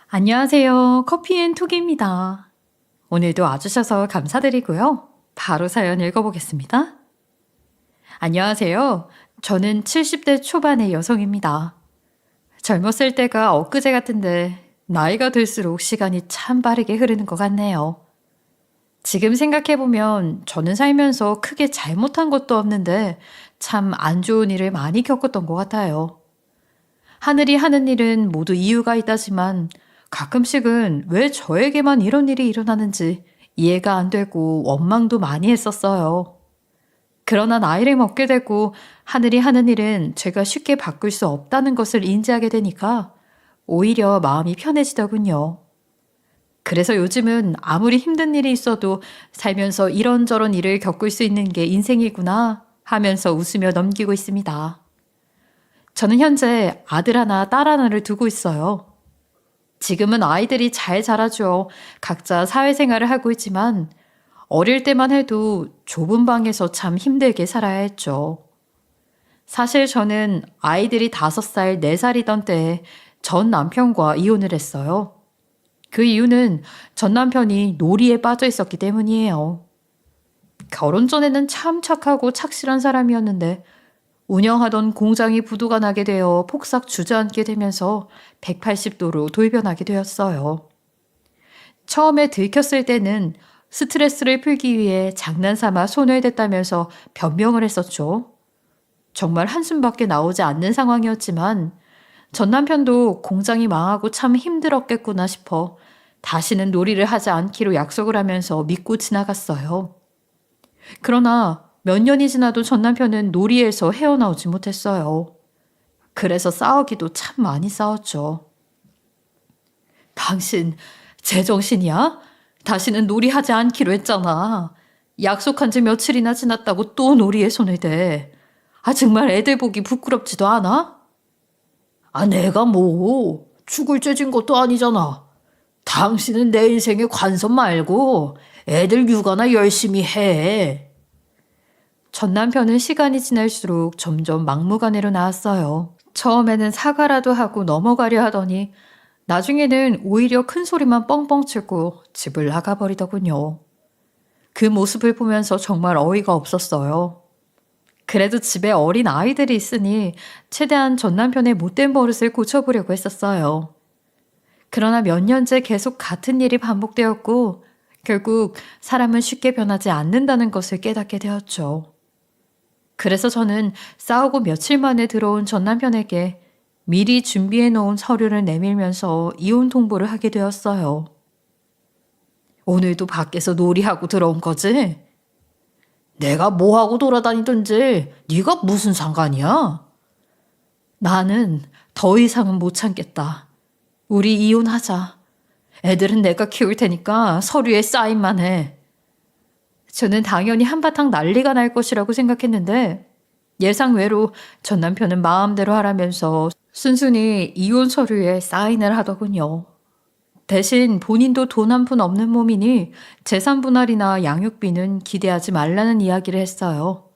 안녕하세요. 커피앤톡입니다. 오늘도 와주셔서 감사드리고요. 바로 사연 읽어보겠습니다. 안녕하세요. 저는 70대 초반의 여성입니다. 젊었을 때가 엊그제 같은데 나이가 들수록 시간이 참 빠르게 흐르는 것 같네요. 지금 생각해보면 저는 살면서 크게 잘못한 것도 없는데 참 안 좋은 일을 많이 겪었던 것 같아요. 하늘이 하는 일은 모두 이유가 있다지만 가끔씩은 왜 저에게만 이런 일이 일어나는지 이해가 안 되고 원망도 많이 했었어요. 그러나 나이를 먹게 되고 하늘이 하는 일은 제가 쉽게 바꿀 수 없다는 것을 인지하게 되니까 오히려 마음이 편해지더군요. 그래서 요즘은 아무리 힘든 일이 있어도 살면서 이런저런 일을 겪을 수 있는 게 인생이구나 하면서 웃으며 넘기고 있습니다. 저는 현재 아들 하나, 딸 하나를 두고 있어요. 지금은 아이들이 잘 자라죠. 각자 사회생활을 하고 있지만 어릴 때만 해도 좁은 방에서 참 힘들게 살아야 했죠. 사실 저는 아이들이 5살, 4살이던 때에 전 남편과 이혼을 했어요. 그 이유는 전 남편이 놀이에 빠져 있었기 때문이에요. 결혼 전에는 참 착하고 착실한 사람이었는데 운영하던 공장이 부도가 나게 되어 폭삭 주저앉게 되면서 180도로 돌변하게 되었어요. 처음에 들켰을 때는 스트레스를 풀기 위해 장난삼아 손을 댔다면서 변명을 했었죠. 정말 한숨밖에 나오지 않는 상황이었지만 전 남편도 공장이 망하고 참 힘들었겠구나 싶어 다시는 놀이를 하지 않기로 약속을 하면서 믿고 지나갔어요. 그러나 몇 년이 지나도 전 남편은 놀이에서 헤어나오지 못했어요. 그래서 싸우기도 참 많이 싸웠죠. 당신 제정신이야? 다시는 놀이하지 않기로 했잖아. 약속한 지 며칠이나 지났다고 또 놀이에 손을 대. 정말 애들 보기 부끄럽지도 않아? 내가 뭐 죽을 죄진 것도 아니잖아. 당신은 내 인생에 관심 말고 애들 육아나 열심히 해. 전 남편은 시간이 지날수록 점점 막무가내로 나왔어요. 처음에는 사과라도 하고 넘어가려 하더니 나중에는 오히려 큰 소리만 뻥뻥 치고 집을 나가버리더군요. 그 모습을 보면서 정말 어이가 없었어요. 그래도 집에 어린 아이들이 있으니 최대한 전 남편의 못된 버릇을 고쳐보려고 했었어요. 그러나 몇 년째 계속 같은 일이 반복되었고 결국 사람은 쉽게 변하지 않는다는 것을 깨닫게 되었죠. 그래서 저는 싸우고 며칠 만에 들어온 전 남편에게 미리 준비해 놓은 서류를 내밀면서 이혼 통보를 하게 되었어요. 오늘도 밖에서 놀이하고 들어온 거지? 내가 뭐하고 돌아다니든지 네가 무슨 상관이야? 나는 더 이상은 못 참겠다. 우리 이혼하자. 애들은 내가 키울 테니까 서류에 사인만 해. 저는 당연히 한바탕 난리가 날 것이라고 생각했는데 예상외로 전 남편은 마음대로 하라면서 순순히 이혼 서류에 사인을 하더군요. 대신 본인도 돈 한 푼 없는 몸이니 재산 분할이나 양육비는 기대하지 말라는 이야기를 했어요.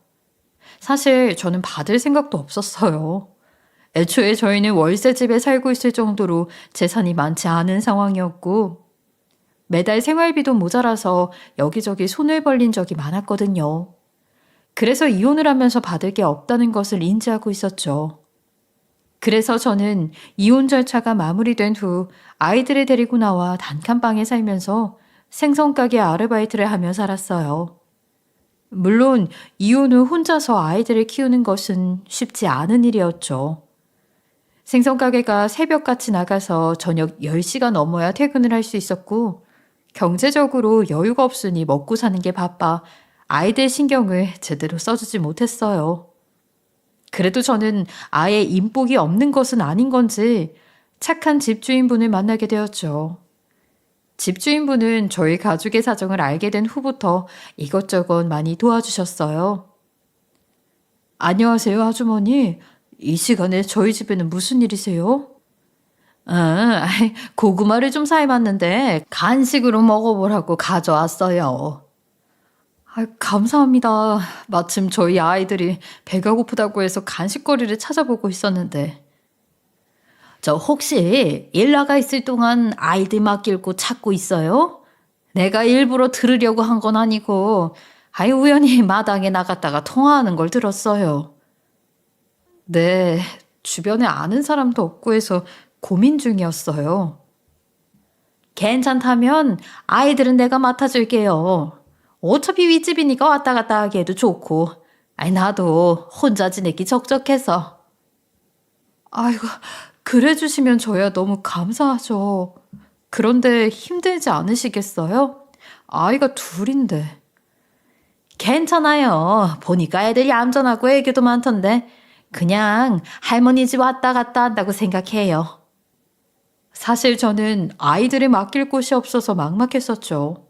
사실 저는 받을 생각도 없었어요. 애초에 저희는 월세집에 살고 있을 정도로 재산이 많지 않은 상황이었고 매달 생활비도 모자라서 여기저기 손을 벌린 적이 많았거든요. 그래서 이혼을 하면서 받을 게 없다는 것을 인지하고 있었죠. 그래서 저는 이혼 절차가 마무리된 후 아이들을 데리고 나와 단칸방에 살면서 생선가게 아르바이트를 하며 살았어요. 물론 이혼 후 혼자서 아이들을 키우는 것은 쉽지 않은 일이었죠. 생선가게가 새벽같이 나가서 저녁 10시가 넘어야 퇴근을 할 수 있었고 경제적으로 여유가 없으니 먹고 사는 게 바빠 아이들 신경을 제대로 써주지 못했어요. 그래도 저는 아예 인복이 없는 것은 아닌 건지 착한 집주인분을 만나게 되었죠. 집주인분은 저희 가족의 사정을 알게 된 후부터 이것저것 많이 도와주셨어요. 안녕하세요, 아주머니. 이 시간에 저희 집에는 무슨 일이세요? 고구마를 좀 삶았는데 간식으로 먹어보라고 가져왔어요. 감사합니다. 마침 저희 아이들이 배가 고프다고 해서 간식거리를 찾아보고 있었는데. 저 혹시 일 나가 있을 동안 아이들 맡길 곳 찾고 있어요? 내가 일부러 들으려고 한 건 아니고, 우연히 마당에 나갔다가 통화하는 걸 들었어요. 네, 주변에 아는 사람도 없고 해서 고민 중이었어요. 괜찮다면 아이들은 내가 맡아줄게요. 어차피 윗집이니까 왔다 갔다 하기에도 좋고, 나도 혼자 지내기 적적해서. 아이고, 그래 주시면 저야 너무 감사하죠. 그런데 힘들지 않으시겠어요? 아이가 둘인데. 괜찮아요. 보니까 애들이 얌전하고 애교도 많던데 그냥 할머니 집 왔다 갔다 한다고 생각해요. 사실 저는 아이들을 맡길 곳이 없어서 막막했었죠.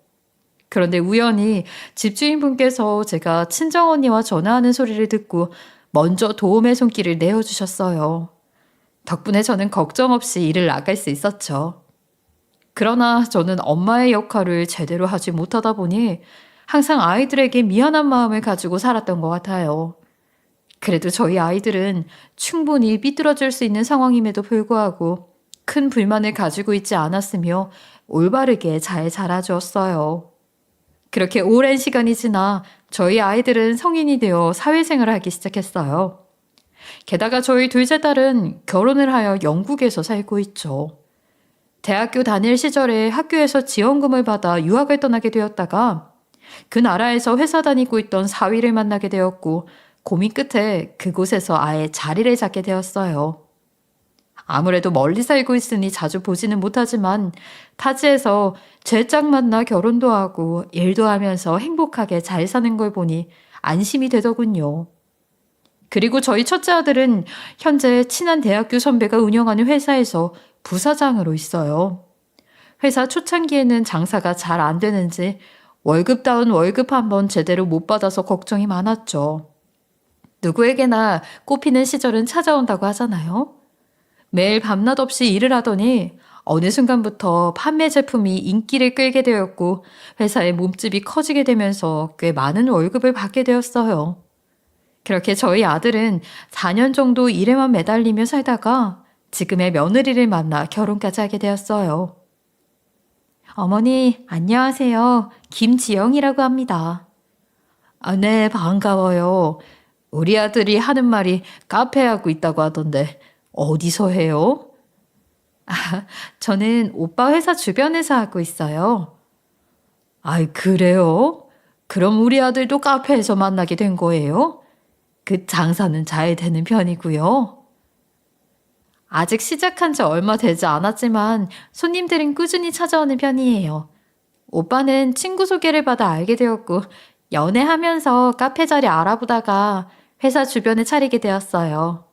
그런데 우연히 집주인분께서 제가 친정언니와 전화하는 소리를 듣고 먼저 도움의 손길을 내어주셨어요. 덕분에 저는 걱정 없이 일을 나갈 수 있었죠. 그러나 저는 엄마의 역할을 제대로 하지 못하다 보니 항상 아이들에게 미안한 마음을 가지고 살았던 것 같아요. 그래도 저희 아이들은 충분히 삐뚤어질 수 있는 상황임에도 불구하고 큰 불만을 가지고 있지 않았으며 올바르게 잘 자라주었어요. 그렇게 오랜 시간이 지나 저희 아이들은 성인이 되어 사회생활을 하기 시작했어요. 게다가 저희 둘째 딸은 결혼을 하여 영국에서 살고 있죠. 대학교 다닐 시절에 학교에서 지원금을 받아 유학을 떠나게 되었다가 그 나라에서 회사 다니고 있던 사위를 만나게 되었고 고민 끝에 그곳에서 아예 자리를 잡게 되었어요. 아무래도 멀리 살고 있으니 자주 보지는 못하지만 타지에서 제 짝 만나 결혼도 하고 일도 하면서 행복하게 잘 사는 걸 보니 안심이 되더군요. 그리고 저희 첫째 아들은 현재 친한 대학교 선배가 운영하는 회사에서 부사장으로 있어요. 회사 초창기에는 장사가 잘 안 되는지 월급다운 월급 한 번 제대로 못 받아서 걱정이 많았죠. 누구에게나 꽃피는 시절은 찾아온다고 하잖아요. 매일 밤낮 없이 일을 하더니 어느 순간부터 판매 제품이 인기를 끌게 되었고 회사의 몸집이 커지게 되면서 꽤 많은 월급을 받게 되었어요. 그렇게 저희 아들은 4년 정도 일에만 매달리며 살다가 지금의 며느리를 만나 결혼까지 하게 되었어요. 어머니, 안녕하세요. 김지영이라고 합니다. 네, 반가워요. 우리 아들이 하는 말이 카페 하고 있다고 하던데 어디서 해요? 저는 오빠 회사 주변에서 하고 있어요. 그래요? 그럼 우리 아들도 카페에서 만나게 된 거예요? 그 장사는 잘 되는 편이고요. 아직 시작한 지 얼마 되지 않았지만 손님들은 꾸준히 찾아오는 편이에요. 오빠는 친구 소개를 받아 알게 되었고 연애하면서 카페 자리 알아보다가 회사 주변에 차리게 되었어요.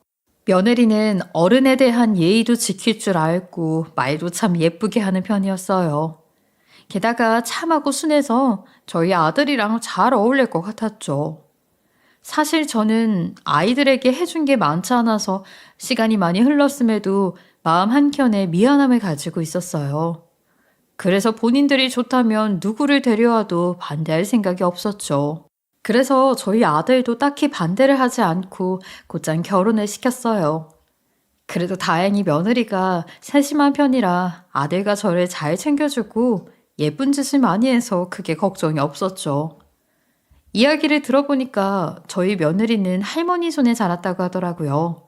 며느리는 어른에 대한 예의도 지킬 줄 알고 말도 참 예쁘게 하는 편이었어요. 게다가 참하고 순해서 저희 아들이랑 잘 어울릴 것 같았죠. 사실 저는 아이들에게 해준 게 많지 않아서 시간이 많이 흘렀음에도 마음 한켠에 미안함을 가지고 있었어요. 그래서 본인들이 좋다면 누구를 데려와도 반대할 생각이 없었죠. 그래서 저희 아들도 딱히 반대를 하지 않고 곧장 결혼을 시켰어요. 그래도 다행히 며느리가 세심한 편이라 아들과 저를 잘 챙겨주고 예쁜 짓을 많이 해서 크게 걱정이 없었죠. 이야기를 들어보니까 저희 며느리는 할머니 손에 자랐다고 하더라고요.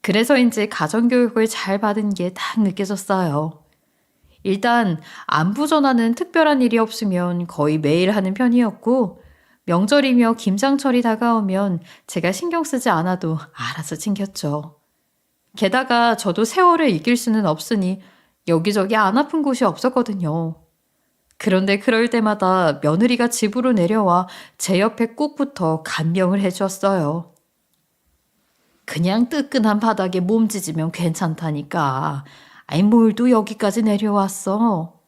그래서인지 가정교육을 잘 받은 게 딱 느껴졌어요. 일단 안부 전화는 특별한 일이 없으면 거의 매일 하는 편이었고 명절이며 김장철이 다가오면 제가 신경 쓰지 않아도 알아서 챙겼죠. 게다가 저도 세월을 이길 수는 없으니 여기저기 안 아픈 곳이 없었거든요. 그런데 그럴 때마다 며느리가 집으로 내려와 제 옆에 꼭 붙어 간병을 해주었어요. 그냥 뜨끈한 바닥에 몸지지면 괜찮다니까. 뭘 또 여기까지 내려왔어.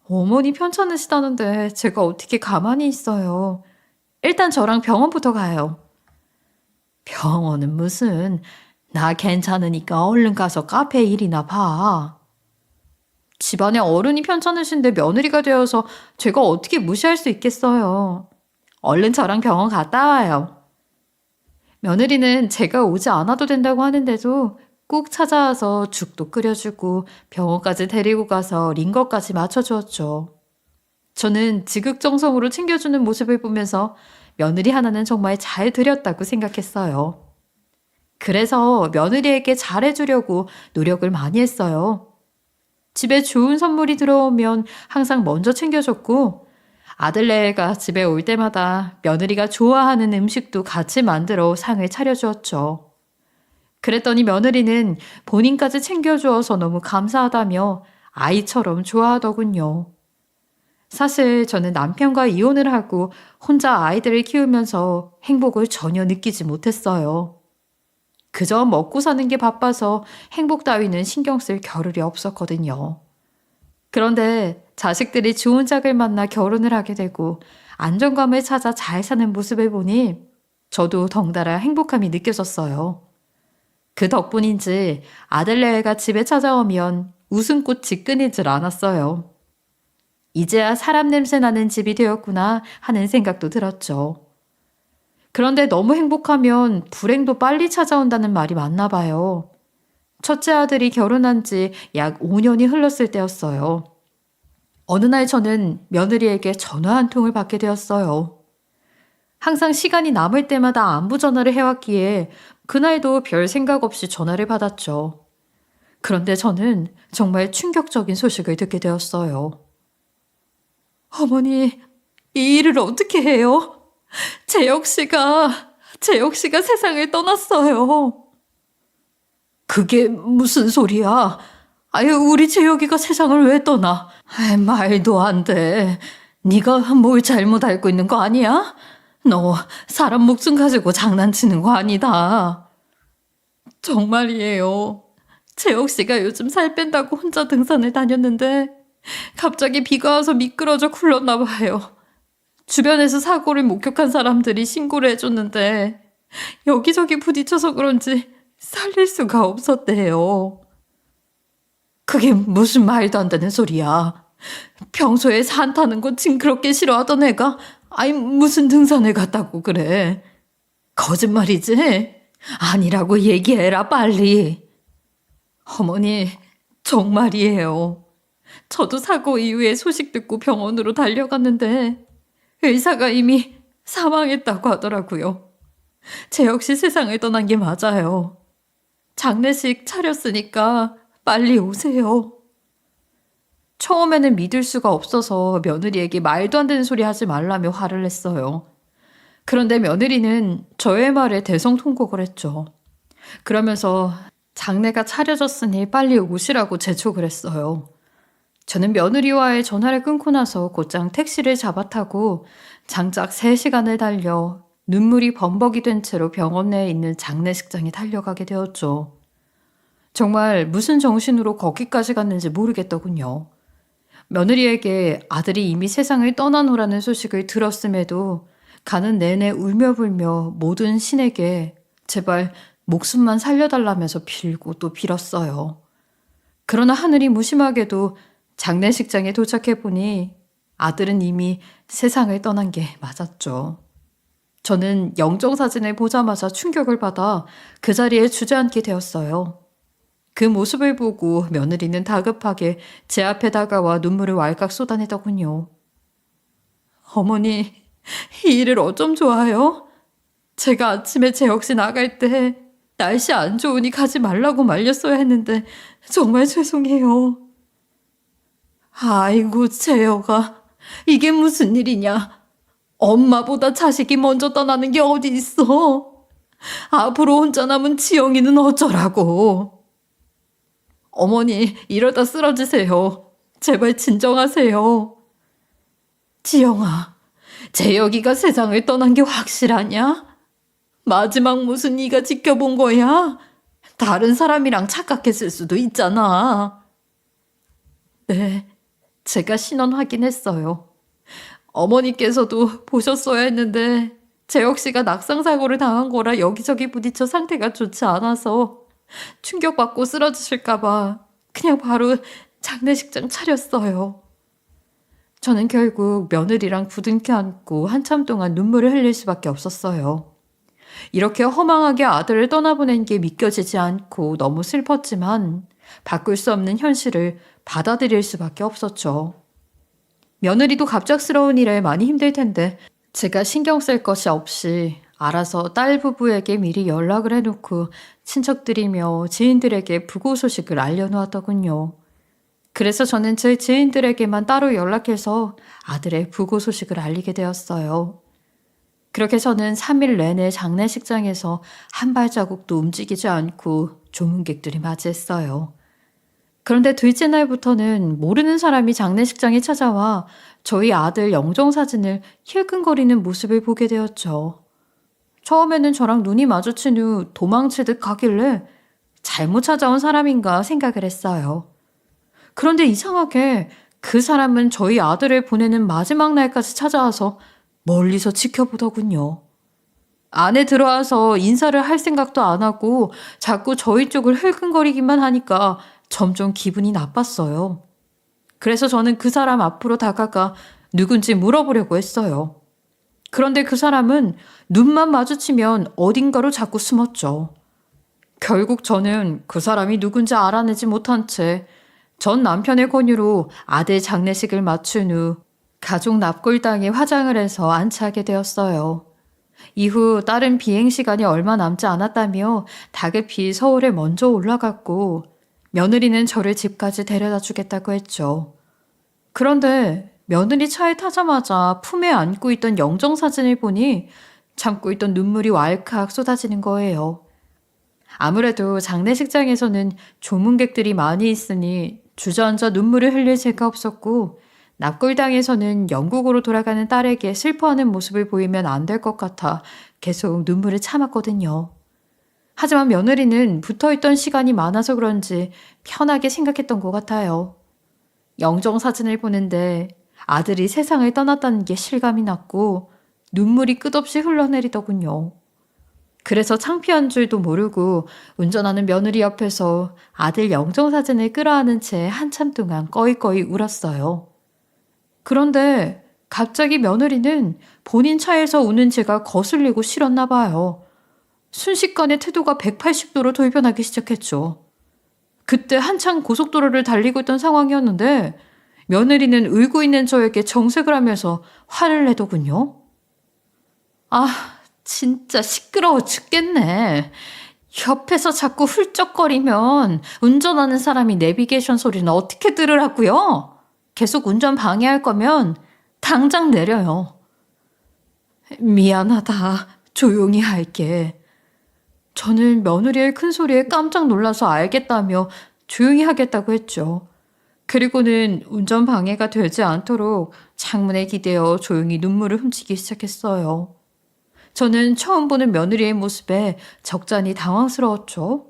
어머니 편찮으시다는데 제가 어떻게 가만히 있어요. 일단 저랑 병원부터 가요. 병원은 무슨. 나 괜찮으니까 얼른 가서 카페 일이나 봐. 집안에 어른이 편찮으신데 며느리가 되어서 제가 어떻게 무시할 수 있겠어요. 얼른 저랑 병원 갔다 와요. 며느리는 제가 오지 않아도 된다고 하는데도 꼭 찾아와서 죽도 끓여주고 병원까지 데리고 가서 링거까지 맞춰주었죠. 저는 지극정성으로 챙겨주는 모습을 보면서 며느리 하나는 정말 잘 들였다고 생각했어요. 그래서 며느리에게 잘해주려고 노력을 많이 했어요. 집에 좋은 선물이 들어오면 항상 먼저 챙겨줬고, 아들네가 집에 올 때마다 며느리가 좋아하는 음식도 같이 만들어 상을 차려주었죠. 그랬더니 며느리는 본인까지 챙겨주어서 너무 감사하다며 아이처럼 좋아하더군요. 사실 저는 남편과 이혼을 하고 혼자 아이들을 키우면서 행복을 전혀 느끼지 못했어요. 그저 먹고 사는 게 바빠서 행복 따위는 신경 쓸 겨를이 없었거든요. 그런데 자식들이 좋은 짝을 만나 결혼을 하게 되고 안정감을 찾아 잘 사는 모습을 보니 저도 덩달아 행복함이 느껴졌어요. 그 덕분인지 아들네가 집에 찾아오면 웃음꽃이 끊이질 않았어요. 이제야 사람 냄새 나는 집이 되었구나 하는 생각도 들었죠. 그런데 너무 행복하면 불행도 빨리 찾아온다는 말이 맞나 봐요. 첫째 아들이 결혼한 지 약 5년이 흘렀을 때였어요. 어느 날 저는 며느리에게 전화 한 통을 받게 되었어요. 항상 시간이 남을 때마다 안부 전화를 해왔기에 그날도 별 생각 없이 전화를 받았죠. 그런데 저는 정말 충격적인 소식을 듣게 되었어요. 어머니, 이 일을 어떻게 해요? 재혁 씨가 세상을 떠났어요. 그게 무슨 소리야? 아유, 우리 재혁이가 세상을 왜 떠나? 말도 안 돼. 네가 뭘 잘못 알고 있는 거 아니야? 너 사람 목숨 가지고 장난치는 거 아니다. 정말이에요. 재혁 씨가 요즘 살 뺀다고 혼자 등산을 다녔는데 갑자기 비가 와서 미끄러져 굴렀나 봐요. 주변에서 사고를 목격한 사람들이 신고를 해줬는데 여기저기 부딪혀서 그런지 살릴 수가 없었대요. 그게 무슨 말도 안 되는 소리야. 평소에 산 타는 거 징그럽게 싫어하던 애가 무슨 등산을 갔다고 그래. 거짓말이지? 아니라고 얘기해라 빨리. 어머니, 정말이에요. 저도 사고 이후에 소식 듣고 병원으로 달려갔는데 의사가 이미 사망했다고 하더라고요. 재혁 씨 세상을 떠난 게 맞아요. 장례식 차렸으니까 빨리 오세요. 처음에는 믿을 수가 없어서 며느리에게 말도 안 되는 소리 하지 말라며 화를 냈어요. 그런데 며느리는 저의 말에 대성통곡을 했죠. 그러면서 장례가 차려졌으니 빨리 오시라고 재촉을 했어요. 저는 며느리와의 전화를 끊고 나서 곧장 택시를 잡아타고 장작 3시간을 달려 눈물이 범벅이 된 채로 병원 내에 있는 장례식장에 달려가게 되었죠. 정말 무슨 정신으로 거기까지 갔는지 모르겠더군요. 며느리에게 아들이 이미 세상을 떠나노라는 소식을 들었음에도 가는 내내 울며불며 모든 신에게 제발 목숨만 살려달라면서 빌고 또 빌었어요. 그러나 하늘이 무심하게도 장례식장에 도착해보니 아들은 이미 세상을 떠난 게 맞았죠. 저는 영정사진을 보자마자 충격을 받아 그 자리에 주저앉게 되었어요. 그 모습을 보고 며느리는 다급하게 제 앞에 다가와 눈물을 왈칵 쏟아내더군요. 어머니, 이 일을 어쩜 좋아요? 제가 아침에 재혁 씨 나갈 때 날씨 안 좋으니 가지 말라고 말렸어야 했는데 정말 죄송해요. 아이고, 재혁아, 이게 무슨 일이냐? 엄마보다 자식이 먼저 떠나는 게 어디 있어? 앞으로 혼자 남은 지영이는 어쩌라고? 어머니, 이러다 쓰러지세요. 제발 진정하세요. 지영아, 재혁이가 세상을 떠난 게 확실하냐? 마지막 모습 네가 지켜본 거야? 다른 사람이랑 착각했을 수도 있잖아. 네, 제가 신원 확인했어요. 어머니께서도 보셨어야 했는데 재혁 씨가 낙상사고를 당한 거라 여기저기 부딪혀 상태가 좋지 않아서 충격받고 쓰러지실까 봐 그냥 바로 장례식장 차렸어요. 저는 결국 며느리랑 부둥켜 안고 한참 동안 눈물을 흘릴 수밖에 없었어요. 이렇게 허망하게 아들을 떠나보낸 게 믿겨지지 않고 너무 슬펐지만 바꿀 수 없는 현실을 받아들일 수밖에 없었죠. 며느리도 갑작스러운 일에 많이 힘들 텐데 제가 신경 쓸 것이 없이 알아서 딸 부부에게 미리 연락을 해놓고 친척들이며 지인들에게 부고 소식을 알려놓았더군요. 그래서 저는 제 지인들에게만 따로 연락해서 아들의 부고 소식을 알리게 되었어요. 그렇게 저는 3일 내내 장례식장에서 한 발자국도 움직이지 않고 조문객들이 맞이했어요. 그런데 둘째 날부터는 모르는 사람이 장례식장에 찾아와 저희 아들 영정사진을 힐끔거리는 모습을 보게 되었죠. 처음에는 저랑 눈이 마주친 후 도망치듯 가길래 잘못 찾아온 사람인가 생각을 했어요. 그런데 이상하게 그 사람은 저희 아들을 보내는 마지막 날까지 찾아와서 멀리서 지켜보더군요. 안에 들어와서 인사를 할 생각도 안 하고 자꾸 저희 쪽을 흘끔거리기만 하니까 점점 기분이 나빴어요. 그래서 저는 그 사람 앞으로 다가가 누군지 물어보려고 했어요. 그런데 그 사람은 눈만 마주치면 어딘가로 자꾸 숨었죠. 결국 저는 그 사람이 누군지 알아내지 못한 채 전 남편의 권유로 아들 장례식을 마친 후 가족 납골당에 화장을 해서 안치하게 되었어요. 이후 딸은 비행 시간이 얼마 남지 않았다며 다급히 서울에 먼저 올라갔고 며느리는 저를 집까지 데려다 주겠다고 했죠. 그런데 며느리 차에 타자마자 품에 안고 있던 영정사진을 보니 참고 있던 눈물이 왈칵 쏟아지는 거예요. 아무래도 장례식장에서는 조문객들이 많이 있으니 주저앉아 눈물을 흘릴 새가 없었고 납골당에서는 영국으로 돌아가는 딸에게 슬퍼하는 모습을 보이면 안 될 것 같아 계속 눈물을 참았거든요. 하지만 며느리는 붙어있던 시간이 많아서 그런지 편하게 생각했던 것 같아요. 영정사진을 보는데 아들이 세상을 떠났다는 게 실감이 났고 눈물이 끝없이 흘러내리더군요. 그래서 창피한 줄도 모르고 운전하는 며느리 옆에서 아들 영정사진을 끌어안은 채 한참 동안 꺼이꺼이 울었어요. 그런데 갑자기 며느리는 본인 차에서 우는 제가 거슬리고 싫었나 봐요. 순식간에 태도가 180도로 돌변하기 시작했죠. 그때 한창 고속도로를 달리고 있던 상황이었는데 며느리는 울고 있는 저에게 정색을 하면서 화를 내더군요. 아, 진짜 시끄러워 죽겠네. 옆에서 자꾸 훌쩍거리면 운전하는 사람이 내비게이션 소리는 어떻게 들으라고요? 계속 운전 방해할 거면 당장 내려요. 미안하다. 조용히 할게. 저는 며느리의 큰 소리에 깜짝 놀라서 알겠다며 조용히 하겠다고 했죠. 그리고는 운전 방해가 되지 않도록 창문에 기대어 조용히 눈물을 훔치기 시작했어요. 저는 처음 보는 며느리의 모습에 적잖이 당황스러웠죠.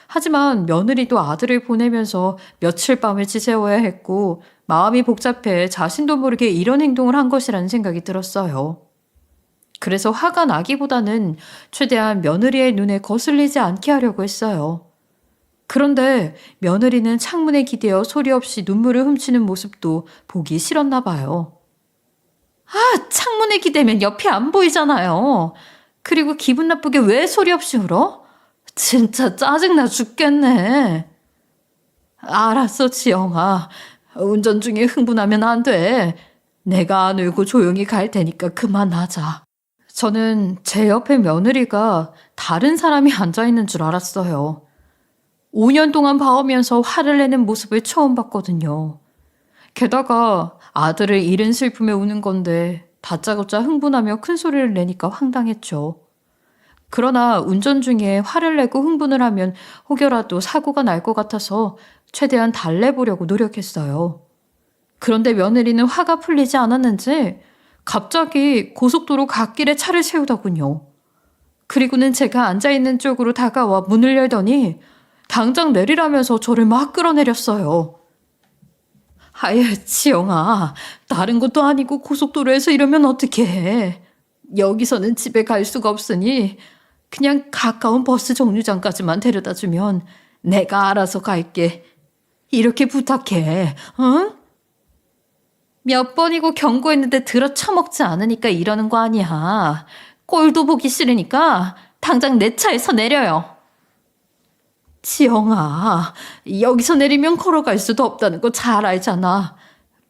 하지만 며느리도 아들을 보내면서 며칠 밤을 지새워야 했고 마음이 복잡해 자신도 모르게 이런 행동을 한 것이라는 생각이 들었어요. 그래서 화가 나기보다는 최대한 며느리의 눈에 거슬리지 않게 하려고 했어요. 그런데 며느리는 창문에 기대어 소리 없이 눈물을 훔치는 모습도 보기 싫었나 봐요. 아, 창문에 기대면 옆이 안 보이잖아요. 그리고 기분 나쁘게 왜 소리 없이 울어? 진짜 짜증나 죽겠네. 알았어, 지영아. 운전 중에 흥분하면 안 돼. 내가 안 울고 조용히 갈 테니까 그만하자. 저는 제 옆에 며느리가 다른 사람이 앉아있는 줄 알았어요. 5년 동안 봐오면서 화를 내는 모습을 처음 봤거든요. 게다가 아들을 잃은 슬픔에 우는 건데 다짜고짜 흥분하며 큰 소리를 내니까 황당했죠. 그러나 운전 중에 화를 내고 흥분을 하면 혹여라도 사고가 날 것 같아서 최대한 달래보려고 노력했어요. 그런데 며느리는 화가 풀리지 않았는지 갑자기 고속도로 갓길에 차를 세우더군요. 그리고는 제가 앉아있는 쪽으로 다가와 문을 열더니 당장 내리라면서 저를 막 끌어내렸어요. 아예 지영아, 다른 것도 아니고 고속도로에서 이러면 어떻게 해. 여기서는 집에 갈 수가 없으니 그냥 가까운 버스 정류장까지만 데려다주면 내가 알아서 갈게. 이렇게 부탁해, 응? 몇 번이고 경고했는데 들어 처먹지 않으니까 이러는 거 아니야. 꼴도 보기 싫으니까 당장 내 차에서 내려요. 지영아, 여기서 내리면 걸어갈 수도 없다는 거 잘 알잖아.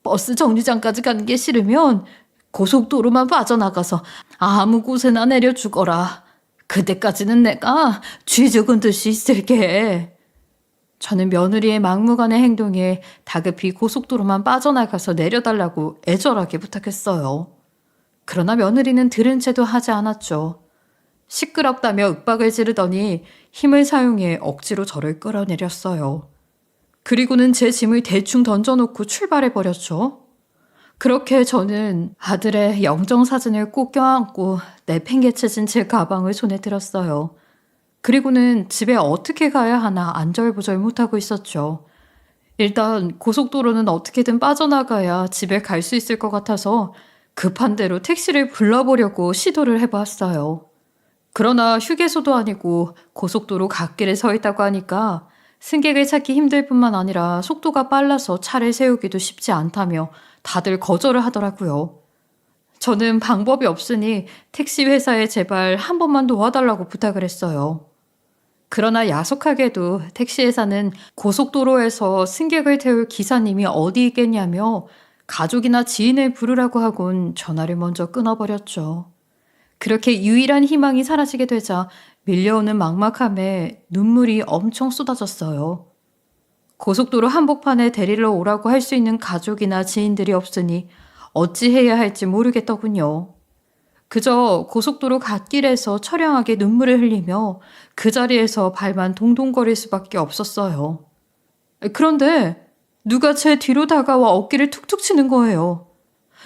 버스 정류장까지 가는 게 싫으면 고속도로만 빠져나가서 아무 곳에나 내려 주거라. 그때까지는 내가 쥐 죽은 듯이 있을게. 저는 며느리의 막무가내 행동에 다급히 고속도로만 빠져나가서 내려달라고 애절하게 부탁했어요. 그러나 며느리는 들은 채도 하지 않았죠. 시끄럽다며 윽박을 지르더니 힘을 사용해 억지로 저를 끌어내렸어요. 그리고는 제 짐을 대충 던져놓고 출발해버렸죠. 그렇게 저는 아들의 영정사진을 꼭 껴안고 내팽개쳐진 제 가방을 손에 들었어요. 그리고는 집에 어떻게 가야 하나 안절부절 못하고 있었죠. 일단 고속도로는 어떻게든 빠져나가야 집에 갈 수 있을 것 같아서 급한 대로 택시를 불러보려고 시도를 해봤어요. 그러나 휴게소도 아니고 고속도로 갓길에 서 있다고 하니까 승객을 찾기 힘들 뿐만 아니라 속도가 빨라서 차를 세우기도 쉽지 않다며 다들 거절을 하더라고요. 저는 방법이 없으니 택시 회사에 제발 한 번만 도와달라고 부탁을 했어요. 그러나 야속하게도 택시 회사는 고속도로에서 승객을 태울 기사님이 어디 있겠냐며 가족이나 지인을 부르라고 하곤 전화를 먼저 끊어버렸죠. 그렇게 유일한 희망이 사라지게 되자 밀려오는 막막함에 눈물이 엄청 쏟아졌어요. 고속도로 한복판에 데리러 오라고 할 수 있는 가족이나 지인들이 없으니 어찌해야 할지 모르겠더군요. 그저 고속도로 갓길에서 처량하게 눈물을 흘리며 그 자리에서 발만 동동거릴 수밖에 없었어요. 그런데 누가 제 뒤로 다가와 어깨를 툭툭 치는 거예요.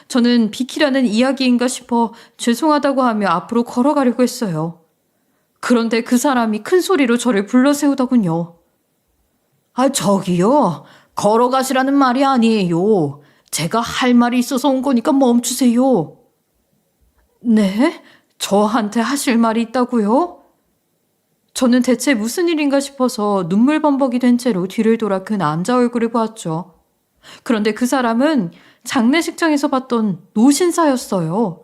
저는 비키라는 이야기인가 싶어 죄송하다고 하며 앞으로 걸어가려고 했어요. 그런데 그 사람이 큰 소리로 저를 불러세우더군요. 저기요. 걸어가시라는 말이 아니에요. 제가 할 말이 있어서 온 거니까 멈추세요. 네? 저한테 하실 말이 있다고요? 저는 대체 무슨 일인가 싶어서 눈물 범벅이 된 채로 뒤를 돌아 그 남자 얼굴을 보았죠. 그런데 그 사람은 장례식장에서 봤던 노신사였어요.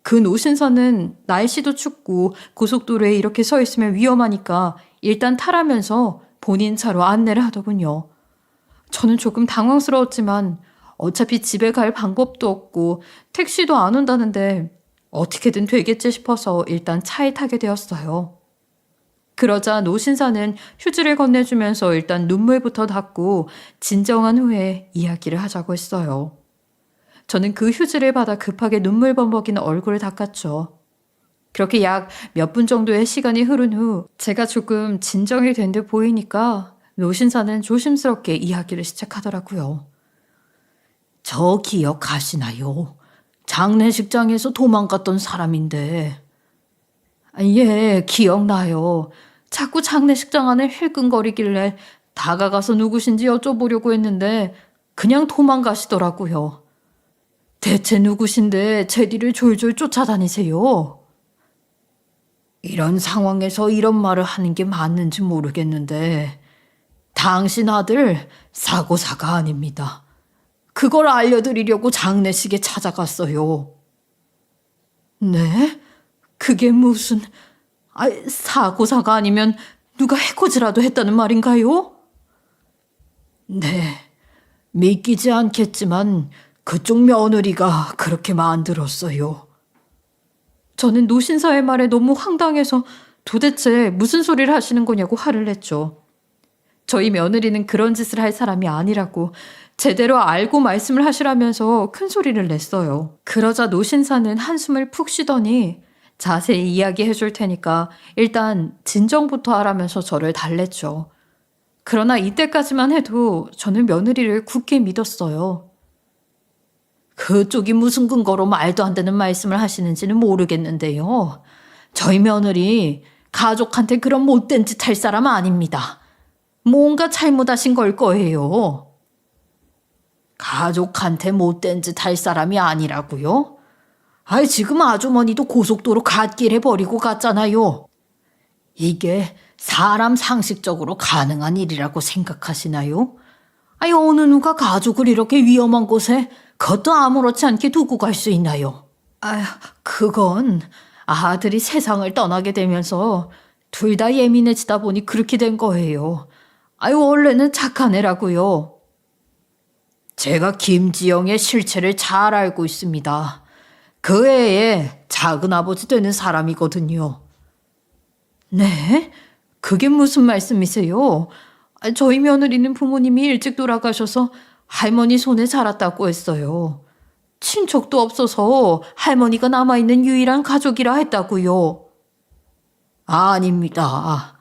그 노신사는 날씨도 춥고 고속도로에 이렇게 서 있으면 위험하니까 일단 타라면서 본인 차로 안내를 하더군요. 저는 조금 당황스러웠지만 어차피 집에 갈 방법도 없고 택시도 안 온다는데 어떻게든 되겠지 싶어서 일단 차에 타게 되었어요. 그러자 노신사는 휴지를 건네주면서 일단 눈물부터 닦고 진정한 후에 이야기를 하자고 했어요. 저는 그 휴지를 받아 급하게 눈물 범벅인 얼굴을 닦았죠. 그렇게 약 몇 분 정도의 시간이 흐른 후 제가 조금 진정이 된 듯 보이니까 노신사는 조심스럽게 이야기를 시작하더라고요. 저 기억하시나요? 장례식장에서 도망갔던 사람인데. 예, 기억나요. 자꾸 장례식장 안을 힐끔거리길래 다가가서 누구신지 여쭤보려고 했는데 그냥 도망가시더라고요. 대체 누구신데 제 뒤를 졸졸 쫓아다니세요? 이런 상황에서 이런 말을 하는 게 맞는지 모르겠는데 당신 아들 사고사가 아닙니다. 그걸 알려드리려고 장례식에 찾아갔어요. 네? 그게 무슨... 사고사가 아니면 누가 해코지라도 했다는 말인가요? 네, 믿기지 않겠지만 그쪽 며느리가 그렇게 만들었어요. 저는 노신사의 말에 너무 황당해서 도대체 무슨 소리를 하시는 거냐고 화를 냈죠. 저희 며느리는 그런 짓을 할 사람이 아니라고 제대로 알고 말씀을 하시라면서 큰 소리를 냈어요. 그러자 노신사는 한숨을 푹 쉬더니 자세히 이야기해 줄 테니까 일단 진정부터 하라면서 저를 달랬죠. 그러나 이때까지만 해도 저는 며느리를 굳게 믿었어요. 그쪽이 무슨 근거로 말도 안 되는 말씀을 하시는지는 모르겠는데요. 저희 며느리 가족한테 그런 못된 짓 할 사람 아닙니다. 뭔가 잘못하신 걸 거예요. 가족한테 못된 짓 할 사람이 아니라고요? 지금 아주머니도 고속도로 갓길에 버리고 갔잖아요. 이게 사람 상식적으로 가능한 일이라고 생각하시나요? 어느 누가 가족을 이렇게 위험한 곳에 그것도 아무렇지 않게 두고 갈 수 있나요? 그건 아들이 세상을 떠나게 되면서 둘 다 예민해지다 보니 그렇게 된 거예요. 아유, 원래는 착한 애라고요. 제가 김지영의 실체를 잘 알고 있습니다. 그 애의 작은아버지 되는 사람이거든요. 네? 그게 무슨 말씀이세요? 저희 며느리는 부모님이 일찍 돌아가셔서 할머니 손에 자랐다고 했어요. 친척도 없어서 할머니가 남아있는 유일한 가족이라 했다고요. 아닙니다.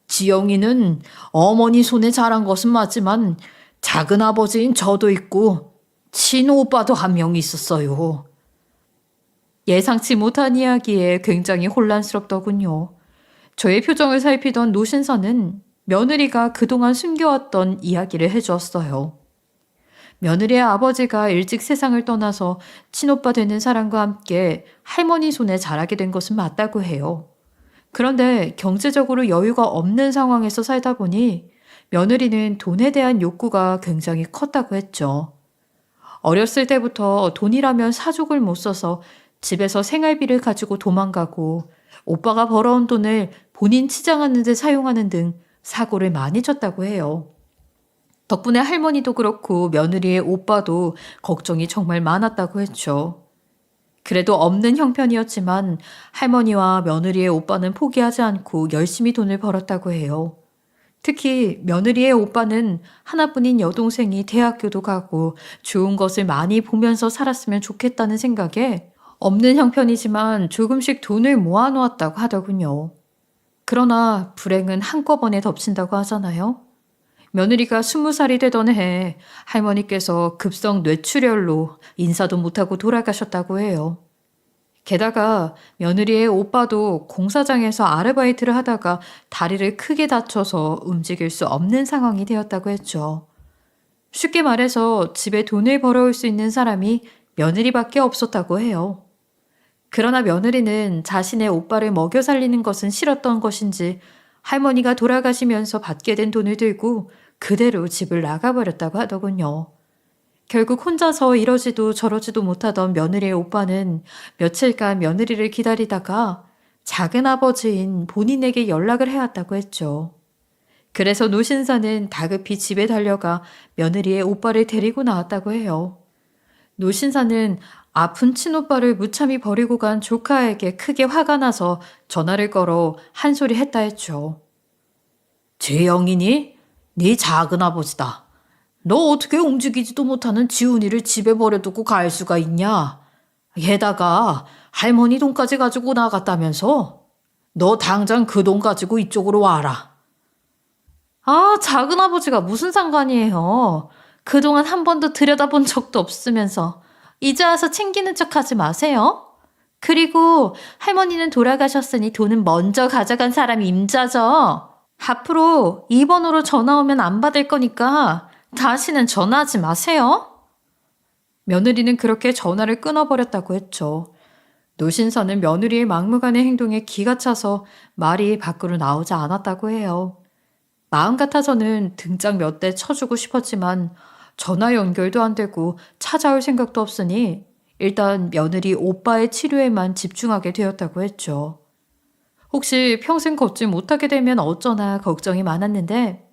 지영이는 어머니 손에 자란 것은 맞지만 작은 아버지인 저도 있고 친오빠도 한 명 있었어요. 예상치 못한 이야기에 굉장히 혼란스럽더군요. 저의 표정을 살피던 노신사는 며느리가 그동안 숨겨왔던 이야기를 해주었어요. 며느리의 아버지가 일찍 세상을 떠나서 친오빠 되는 사람과 함께 할머니 손에 자라게 된 것은 맞다고 해요. 그런데 경제적으로 여유가 없는 상황에서 살다 보니 며느리는 돈에 대한 욕구가 굉장히 컸다고 했죠. 어렸을 때부터 돈이라면 사족을 못 써서 집에서 생활비를 가지고 도망가고 오빠가 벌어온 돈을 본인 치장하는 데 사용하는 등 사고를 많이 쳤다고 해요. 덕분에 할머니도 그렇고 며느리의 오빠도 걱정이 정말 많았다고 했죠. 그래도 없는 형편이었지만 할머니와 며느리의 오빠는 포기하지 않고 열심히 돈을 벌었다고 해요. 특히 며느리의 오빠는 하나뿐인 여동생이 대학교도 가고 좋은 것을 많이 보면서 살았으면 좋겠다는 생각에 없는 형편이지만 조금씩 돈을 모아놓았다고 하더군요. 그러나 불행은 한꺼번에 덮친다고 하잖아요. 며느리가 20살이 되던 해 할머니께서 급성 뇌출혈로 인사도 못하고 돌아가셨다고 해요. 게다가 며느리의 오빠도 공사장에서 아르바이트를 하다가 다리를 크게 다쳐서 움직일 수 없는 상황이 되었다고 했죠. 쉽게 말해서 집에 돈을 벌어올 수 있는 사람이 며느리밖에 없었다고 해요. 그러나 며느리는 자신의 오빠를 먹여 살리는 것은 싫었던 것인지 할머니가 돌아가시면서 받게 된 돈을 들고 그대로 집을 나가버렸다고 하더군요. 결국 혼자서 이러지도 저러지도 못하던 며느리의 오빠는 며칠간 며느리를 기다리다가 작은 아버지인 본인에게 연락을 해왔다고 했죠. 그래서 노신사는 다급히 집에 달려가 며느리의 오빠를 데리고 나왔다고 해요. 노신사는 아픈 친오빠를 무참히 버리고 간 조카에게 크게 화가 나서 전화를 걸어 한 소리 했다 했죠. 재영이니? 네 작은아버지다. 너 어떻게 움직이지도 못하는 지훈이를 집에 버려두고 갈 수가 있냐? 게다가 할머니 돈까지 가지고 나갔다면서? 너 당장 그 돈 가지고 이쪽으로 와라. 아, 작은아버지가 무슨 상관이에요. 그동안 한 번도 들여다본 적도 없으면서 이제 와서 챙기는 척 하지 마세요. 그리고 할머니는 돌아가셨으니 돈은 먼저 가져간 사람이 임자죠. 앞으로 2번으로 전화 오면 안 받을 거니까 다시는 전화하지 마세요. 며느리는 그렇게 전화를 끊어버렸다고 했죠. 노신사는 며느리의 막무가내 행동에 기가 차서 말이 밖으로 나오지 않았다고 해요. 마음 같아서는 등짝 몇 대 쳐주고 싶었지만 전화 연결도 안 되고 찾아올 생각도 없으니 일단 며느리 오빠의 치료에만 집중하게 되었다고 했죠. 혹시 평생 걷지 못하게 되면 어쩌나 걱정이 많았는데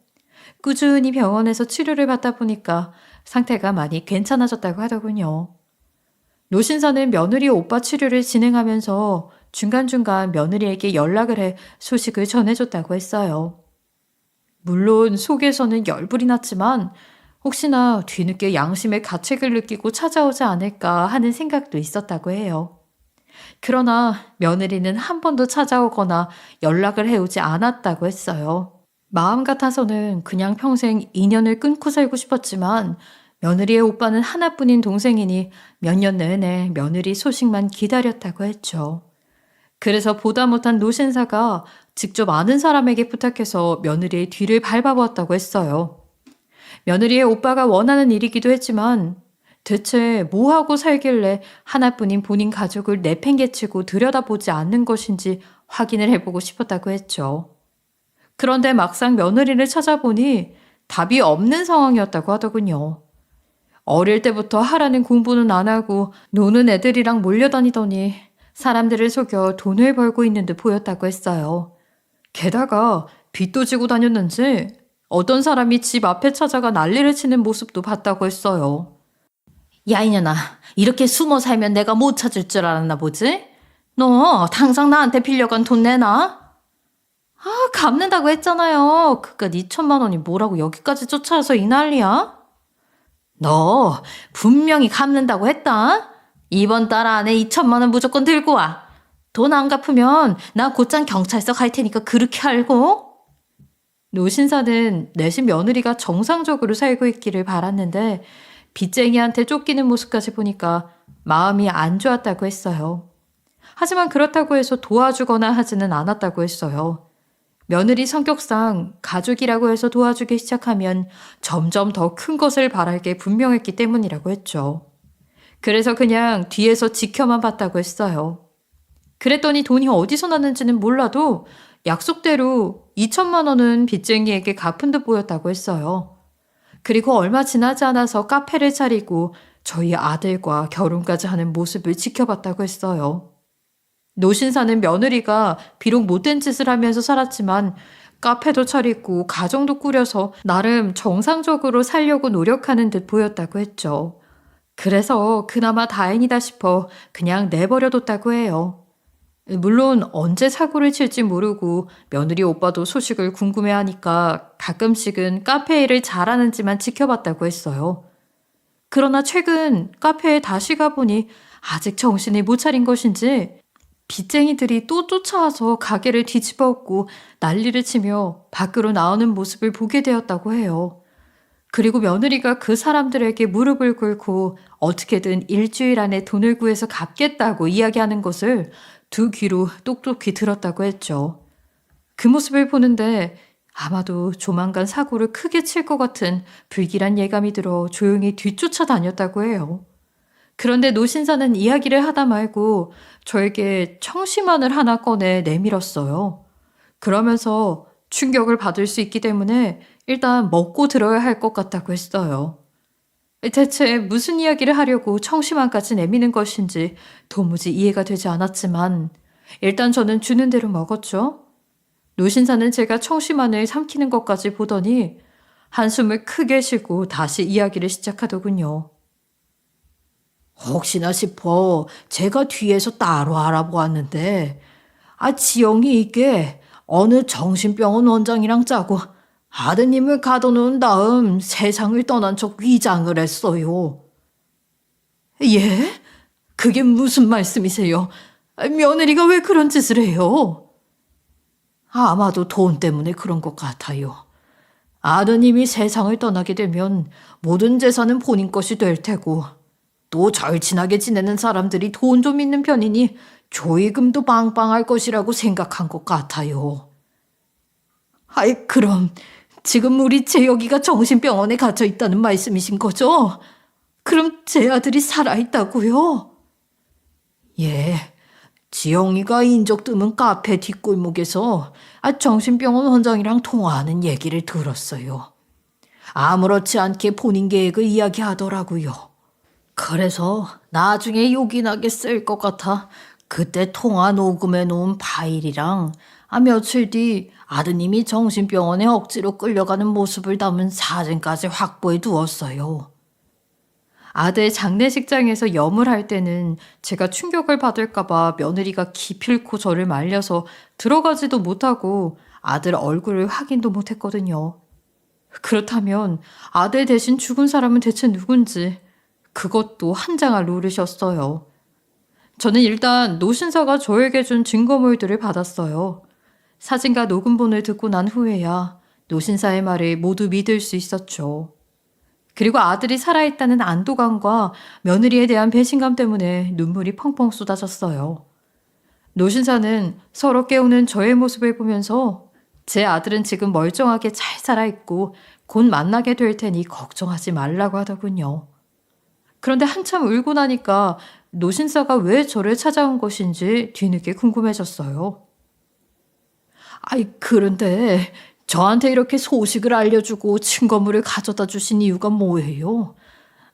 꾸준히 병원에서 치료를 받다 보니까 상태가 많이 괜찮아졌다고 하더군요. 노신사는 며느리 오빠 치료를 진행하면서 중간중간 며느리에게 연락을 해 소식을 전해줬다고 했어요. 물론 속에서는 열불이 났지만 혹시나 뒤늦게 양심의 가책을 느끼고 찾아오지 않을까 하는 생각도 있었다고 해요. 그러나 며느리는 한 번도 찾아오거나 연락을 해오지 않았다고 했어요. 마음 같아서는 그냥 평생 인연을 끊고 살고 싶었지만 며느리의 오빠는 하나뿐인 동생이니 몇 년 내내 며느리 소식만 기다렸다고 했죠. 그래서 보다 못한 노신사가 직접 아는 사람에게 부탁해서 며느리의 뒤를 밟아보았다고 했어요. 며느리의 오빠가 원하는 일이기도 했지만 대체 뭐하고 살길래 하나뿐인 본인 가족을 내팽개치고 들여다보지 않는 것인지 확인을 해보고 싶었다고 했죠. 그런데 막상 며느리를 찾아보니 답이 없는 상황이었다고 하더군요. 어릴 때부터 하라는 공부는 안 하고 노는 애들이랑 몰려다니더니 사람들을 속여 돈을 벌고 있는 듯 보였다고 했어요. 게다가 빚도 지고 다녔는지 어떤 사람이 집 앞에 찾아가 난리를 치는 모습도 봤다고 했어요. 야, 이년아, 이렇게 숨어 살면 내가 못 찾을 줄 알았나 보지? 너 당장 나한테 빌려간 돈 내놔? 아, 갚는다고 했잖아요. 그깟 2천만 원이 뭐라고 여기까지 쫓아와서 이 난리야? 너 분명히 갚는다고 했다. 이번 달 안에 2천만 원 무조건 들고 와. 돈 안 갚으면 나 곧장 경찰서 갈 테니까 그렇게 알고. 노신사는 내신 며느리가 정상적으로 살고 있기를 바랐는데 빚쟁이한테 쫓기는 모습까지 보니까 마음이 안 좋았다고 했어요. 하지만 그렇다고 해서 도와주거나 하지는 않았다고 했어요. 며느리 성격상 가족이라고 해서 도와주기 시작하면 점점 더 큰 것을 바랄 게 분명했기 때문이라고 했죠. 그래서 그냥 뒤에서 지켜만 봤다고 했어요. 그랬더니 돈이 어디서 났는지는 몰라도 약속대로 2천만 원은 빚쟁이에게 갚은 듯 보였다고 했어요. 그리고 얼마 지나지 않아서 카페를 차리고 저희 아들과 결혼까지 하는 모습을 지켜봤다고 했어요. 노신사는 며느리가 비록 못된 짓을 하면서 살았지만 카페도 차리고 가정도 꾸려서 나름 정상적으로 살려고 노력하는 듯 보였다고 했죠. 그래서 그나마 다행이다 싶어 그냥 내버려뒀다고 해요. 물론 언제 사고를 칠지 모르고 며느리 오빠도 소식을 궁금해하니까 가끔씩은 카페 일을 잘하는지만 지켜봤다고 했어요. 그러나 최근 카페에 다시 가보니 아직 정신을 못 차린 것인지 빚쟁이들이 또 쫓아와서 가게를 뒤집어 엎고 난리를 치며 밖으로 나오는 모습을 보게 되었다고 해요. 그리고 며느리가 그 사람들에게 무릎을 꿇고 어떻게든 일주일 안에 돈을 구해서 갚겠다고 이야기하는 것을 두 귀로 똑똑히 들었다고 했죠. 그 모습을 보는데 아마도 조만간 사고를 크게 칠 것 같은 불길한 예감이 들어 조용히 뒤쫓아 다녔다고 해요. 그런데 노신사는 이야기를 하다 말고 저에게 청심환을 하나 꺼내 내밀었어요. 그러면서 충격을 받을 수 있기 때문에 일단 먹고 들어야 할 것 같다고 했어요. 대체 무슨 이야기를 하려고 청심환까지 내미는 것인지 도무지 이해가 되지 않았지만 일단 저는 주는 대로 먹었죠. 노신사는 제가 청심환을 삼키는 것까지 보더니 한숨을 크게 쉬고 다시 이야기를 시작하더군요. 혹시나 싶어 제가 뒤에서 따로 알아보았는데 지영이 이게 어느 정신병원 원장이랑 짜고 아드님을 가둬놓은 다음 세상을 떠난 척 위장을 했어요. 예? 그게 무슨 말씀이세요? 며느리가 왜 그런 짓을 해요? 아마도 돈 때문에 그런 것 같아요. 아드님이 세상을 떠나게 되면 모든 재산은 본인 것이 될 테고 또 절친하게 지내는 사람들이 돈 좀 있는 편이니 조의금도 빵빵할 것이라고 생각한 것 같아요. 그럼 지금 우리 재혁이가 정신병원에 갇혀 있다는 말씀이신 거죠? 그럼 제 아들이 살아있다고요? 예, 지영이가 인적 드문 카페 뒷골목에서 정신병원 원장이랑 통화하는 얘기를 들었어요. 아무렇지 않게 본인 계획을 이야기하더라고요. 그래서 나중에 요긴하게 쓸 것 같아 그때 통화 녹음해 놓은 파일이랑 며칠 뒤 아드님이 정신병원에 억지로 끌려가는 모습을 담은 사진까지 확보해 두었어요. 아들 장례식장에서 염을 할 때는 제가 충격을 받을까봐 며느리가 기필코 저를 말려서 들어가지도 못하고 아들 얼굴을 확인도 못했거든요. 그렇다면 아들 대신 죽은 사람은 대체 누군지 그것도 한장할 노릇이었어요. 저는 일단 노신사가 저에게 준 증거물들을 받았어요. 사진과 녹음본을 듣고 난 후에야 노신사의 말을 모두 믿을 수 있었죠. 그리고 아들이 살아있다는 안도감과 며느리에 대한 배신감 때문에 눈물이 펑펑 쏟아졌어요. 노신사는 서로 깨우는 저의 모습을 보면서 제 아들은 지금 멀쩡하게 잘 살아있고 곧 만나게 될 테니 걱정하지 말라고 하더군요. 그런데 한참 울고 나니까 노신사가 왜 저를 찾아온 것인지 뒤늦게 궁금해졌어요. 그런데 저한테 이렇게 소식을 알려주고 증거물을 가져다 주신 이유가 뭐예요?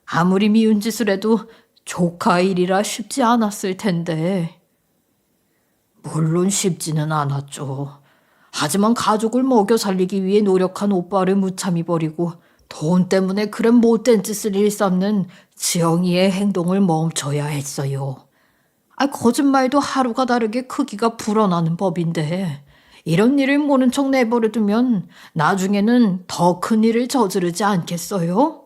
아무리 미운 짓을 해도 조카 일이라 쉽지 않았을 텐데. 물론 쉽지는 않았죠. 하지만 가족을 먹여 살리기 위해 노력한 오빠를 무참히 버리고 돈 때문에 그런 못된 짓을 일삼는 지영이의 행동을 멈춰야 했어요. 거짓말도 하루가 다르게 크기가 불어나는 법인데 이런 일을 모른 척 내버려두면 나중에는 더 큰 일을 저지르지 않겠어요?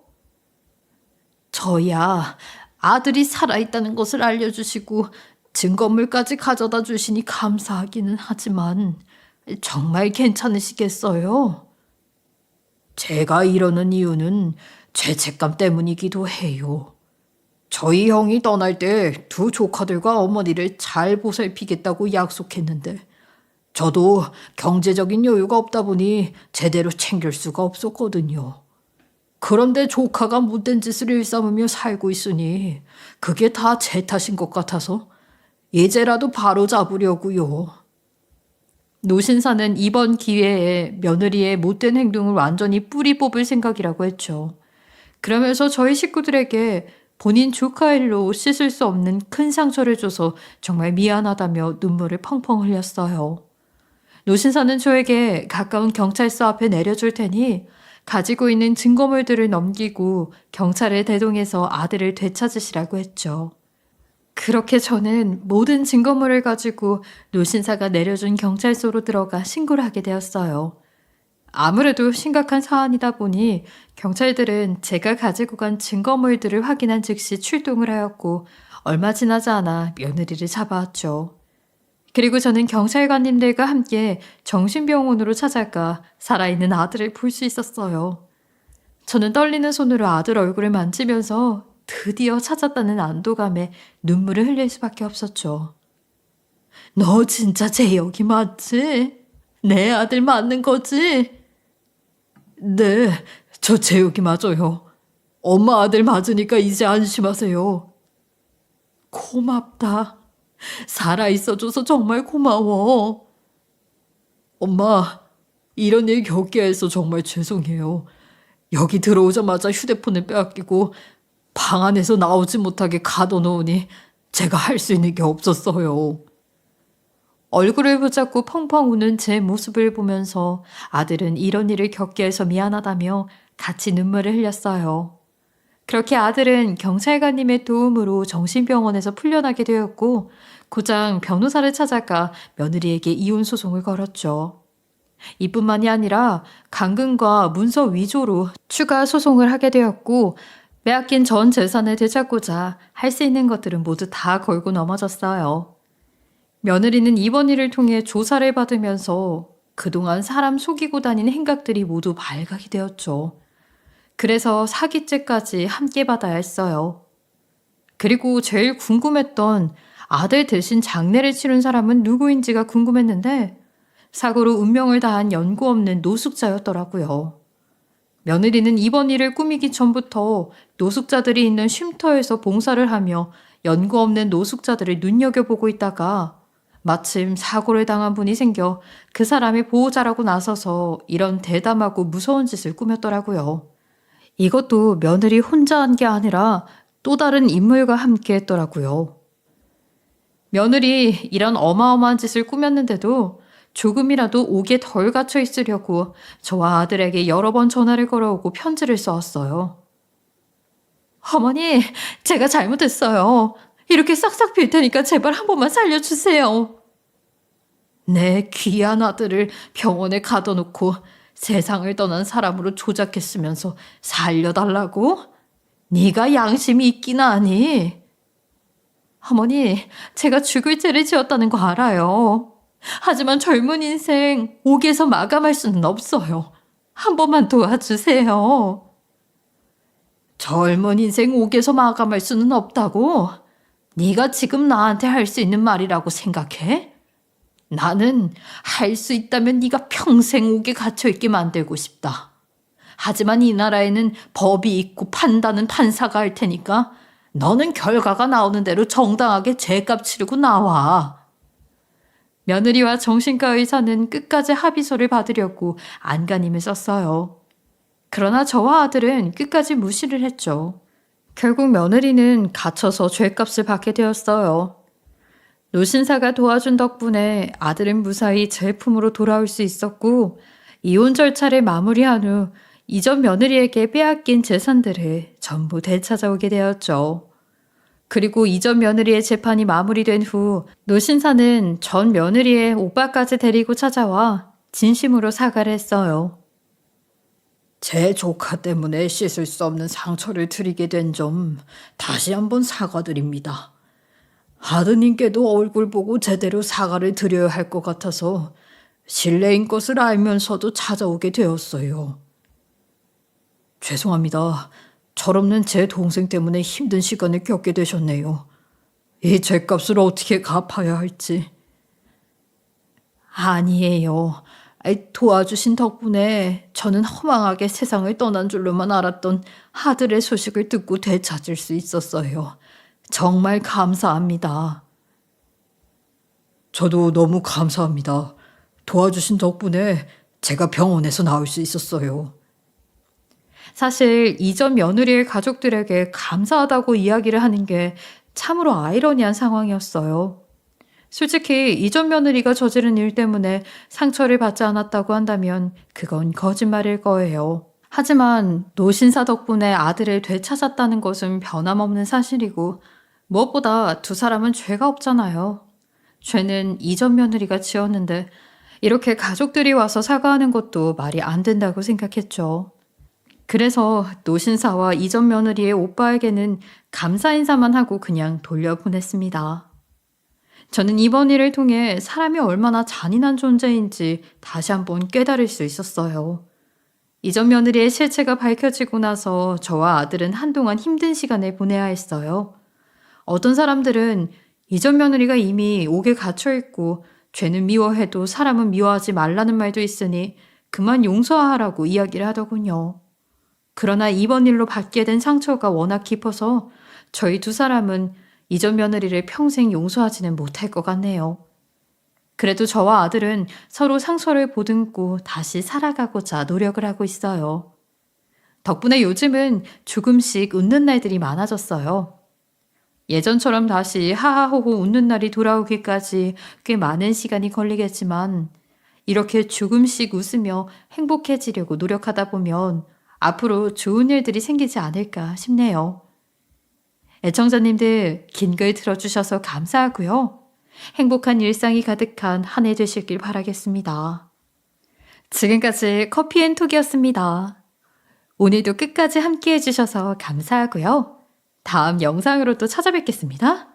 저야 아들이 살아있다는 것을 알려주시고 증거물까지 가져다 주시니 감사하기는 하지만 정말 괜찮으시겠어요? 제가 이러는 이유는 죄책감 때문이기도 해요. 저희 형이 떠날 때 두 조카들과 어머니를 잘 보살피겠다고 약속했는데 저도 경제적인 여유가 없다 보니 제대로 챙길 수가 없었거든요. 그런데 조카가 못된 짓을 일삼으며 살고 있으니 그게 다 제 탓인 것 같아서 이제라도 바로 잡으려고요. 노신사는 이번 기회에 며느리의 못된 행동을 완전히 뿌리 뽑을 생각이라고 했죠. 그러면서 저희 식구들에게 본인 조카 일로 씻을 수 없는 큰 상처를 줘서 정말 미안하다며 눈물을 펑펑 흘렸어요. 노신사는 저에게 가까운 경찰서 앞에 내려줄 테니 가지고 있는 증거물들을 넘기고 경찰에 대동해서 아들을 되찾으시라고 했죠. 그렇게 저는 모든 증거물을 가지고 노신사가 내려준 경찰서로 들어가 신고를 하게 되었어요. 아무래도 심각한 사안이다 보니 경찰들은 제가 가지고 간 증거물들을 확인한 즉시 출동을 하였고 얼마 지나지 않아 며느리를 잡아왔죠. 그리고 저는 경찰관님들과 함께 정신병원으로 찾아가 살아있는 아들을 볼 수 있었어요. 저는 떨리는 손으로 아들 얼굴을 만지면서 드디어 찾았다는 안도감에 눈물을 흘릴 수밖에 없었죠. 너 진짜 재혁이 맞지? 내 아들 맞는 거지? 네, 저 재혁이 맞아요. 엄마 아들 맞으니까 이제 안심하세요. 고맙다. 살아있어줘서 정말 고마워. 엄마, 이런 일 겪게 해서 정말 죄송해요. 여기 들어오자마자 휴대폰을 빼앗기고 방 안에서 나오지 못하게 가둬놓으니 제가 할 수 있는 게 없었어요. 얼굴을 붙잡고 펑펑 우는 제 모습을 보면서 아들은 이런 일을 겪게 해서 미안하다며 같이 눈물을 흘렸어요. 그렇게 아들은 경찰관님의 도움으로 정신병원에서 풀려나게 되었고 고장 변호사를 찾아가 며느리에게 이혼 소송을 걸었죠. 이뿐만이 아니라 감금과 문서 위조로 추가 소송을 하게 되었고 빼앗긴 전 재산을 되찾고자 할 수 있는 것들은 모두 다 걸고 넘어졌어요. 며느리는 이번 일을 통해 조사를 받으면서 그동안 사람 속이고 다닌 행각들이 모두 발각이 되었죠. 그래서 사기죄까지 함께 받아야 했어요. 그리고 제일 궁금했던 아들 대신 장례를 치른 사람은 누구인지가 궁금했는데 사고로 운명을 다한 연고 없는 노숙자였더라고요. 며느리는 이번 일을 꾸미기 전부터 노숙자들이 있는 쉼터에서 봉사를 하며 연고 없는 노숙자들을 눈여겨보고 있다가 마침 사고를 당한 분이 생겨 그 사람의 보호자라고 나서서 이런 대담하고 무서운 짓을 꾸몄더라고요. 이것도 며느리 혼자 한 게 아니라 또 다른 인물과 함께 했더라고요. 며느리 이런 어마어마한 짓을 꾸몄는데도 조금이라도 옥에 덜 갇혀 있으려고 저와 아들에게 여러 번 전화를 걸어오고 편지를 써왔어요. 어머니, 제가 잘못했어요. 이렇게 싹싹 빌 테니까 제발 한 번만 살려주세요. 내 귀한 아들을 병원에 가둬놓고 세상을 떠난 사람으로 조작했으면서 살려달라고? 네가 양심이 있긴 하니? 어머니, 제가 죽을 죄를 지었다는 거 알아요. 하지만 젊은 인생 옥에서 마감할 수는 없어요. 한 번만 도와주세요. 젊은 인생 옥에서 마감할 수는 없다고? 네가 지금 나한테 할 수 있는 말이라고 생각해? 나는 할 수 있다면 네가 평생 옥에 갇혀있게 만들고 싶다. 하지만 이 나라에는 법이 있고 판단은 판사가 할 테니까 너는 결과가 나오는 대로 정당하게 죄값 치르고 나와. 며느리와 정신과 의사는 끝까지 합의서를 받으려고 안간힘을 썼어요. 그러나 저와 아들은 끝까지 무시를 했죠. 결국 며느리는 갇혀서 죄값을 받게 되었어요. 노신사가 도와준 덕분에 아들은 무사히 제품으로 돌아올 수 있었고, 이혼 절차를 마무리한 후 이전 며느리에게 빼앗긴 재산들을 전부 되찾아오게 되었죠. 그리고 이전 며느리의 재판이 마무리된 후 노신사는 전 며느리의 오빠까지 데리고 찾아와 진심으로 사과를 했어요. 제 조카 때문에 씻을 수 없는 상처를 드리게 된 점 다시 한번 사과드립니다. 아드님께도 얼굴 보고 제대로 사과를 드려야 할 것 같아서 실례인 것을 알면서도 찾아오게 되었어요. 죄송합니다. 철없는 제 동생 때문에 힘든 시간을 겪게 되셨네요. 이 죗값을 어떻게 갚아야 할지. 아니에요. 도와주신 덕분에 저는 허망하게 세상을 떠난 줄로만 알았던 아들의 소식을 듣고 되찾을 수 있었어요. 정말 감사합니다. 저도 너무 감사합니다. 도와주신 덕분에 제가 병원에서 나올 수 있었어요. 사실 이전 며느리의 가족들에게 감사하다고 이야기를 하는 게 참으로 아이러니한 상황이었어요. 솔직히 이전 며느리가 저지른 일 때문에 상처를 받지 않았다고 한다면 그건 거짓말일 거예요. 하지만 노신사 덕분에 아들을 되찾았다는 것은 변함없는 사실이고, 무엇보다 두 사람은 죄가 없잖아요. 죄는 이전 며느리가 지었는데 이렇게 가족들이 와서 사과하는 것도 말이 안 된다고 생각했죠. 그래서 노신사와 이전 며느리의 오빠에게는 감사 인사만 하고 그냥 돌려보냈습니다. 저는 이번 일을 통해 사람이 얼마나 잔인한 존재인지 다시 한번 깨달을 수 있었어요. 이전 며느리의 실체가 밝혀지고 나서 저와 아들은 한동안 힘든 시간을 보내야 했어요. 어떤 사람들은 이전 며느리가 이미 옥에 갇혀있고 죄는 미워해도 사람은 미워하지 말라는 말도 있으니 그만 용서하라고 이야기를 하더군요. 그러나 이번 일로 받게 된 상처가 워낙 깊어서 저희 두 사람은 이전 며느리를 평생 용서하지는 못할 것 같네요. 그래도 저와 아들은 서로 상처를 보듬고 다시 살아가고자 노력을 하고 있어요. 덕분에 요즘은 조금씩 웃는 날들이 많아졌어요. 예전처럼 다시 하하호호 웃는 날이 돌아오기까지 꽤 많은 시간이 걸리겠지만, 이렇게 조금씩 웃으며 행복해지려고 노력하다 보면 앞으로 좋은 일들이 생기지 않을까 싶네요. 애청자님들, 긴 글 들어주셔서 감사하고요. 행복한 일상이 가득한 한 해 되시길 바라겠습니다. 지금까지 커피앤톡이었습니다. 오늘도 끝까지 함께 해주셔서 감사하고요. 다음 영상으로 또 찾아뵙겠습니다.